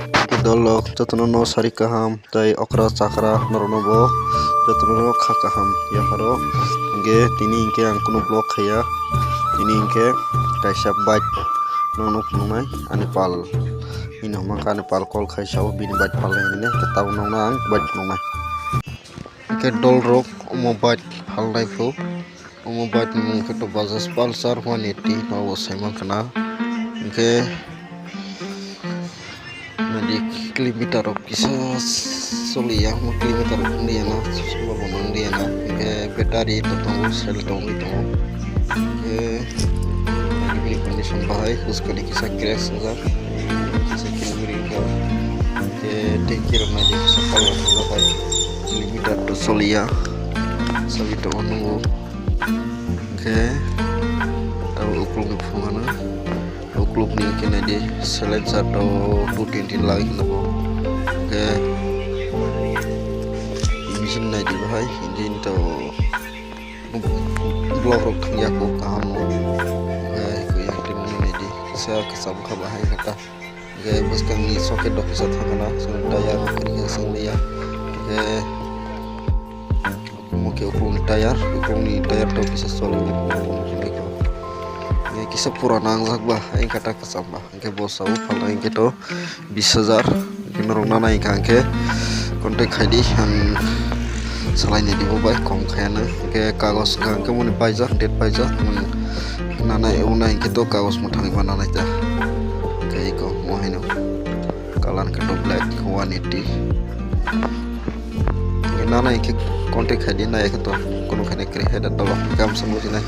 Dolok jotono no sari kaham tai okra chakra norono bo jotono no kha kaham ya haro ge tini ingke ang kuno blog khaya tini ingke kaisa bike nono phunai ani pal ini mangka ani pal kol khai sao bini bike pal ne taw nong ang bike nonai ke dol rok omo bike hal nai fo omo bike mung ke to Bajaj Pulsar 180 no saimang kana ke kilometer bisa soli yang kilometer dia na sebab orang dia na bateri tertangguh sel tangguh itu ini condition baik उसको kisah crash juga kisah kilometer tingkir nanti sepal berapa kilometer tu soli ya soli tu nunggu tahu ukur mana klub ni kena di selain satu rutin lagi nabo ke engine na di bahai engine to blok rok ya ko kamu ko yang tim ni di sa kesam ka bahai kata ke bus kan ni soket dok bisa thakana so tayar kari sang dia ke mo ke ukung tayar to bisa solo kisah purana angzak bah yang kata kesambah angke bosau pala angke to 20,000 kinarona na angke kontak khadi ang selain di bobai kong khana ke kagos angke muni paisa date paisa nana una angke to kagos muthang banana ja ke iko mohino kalan ke to black 180 nana angke kontak khadi na ek to kono khane kre heda tolo kam samuji na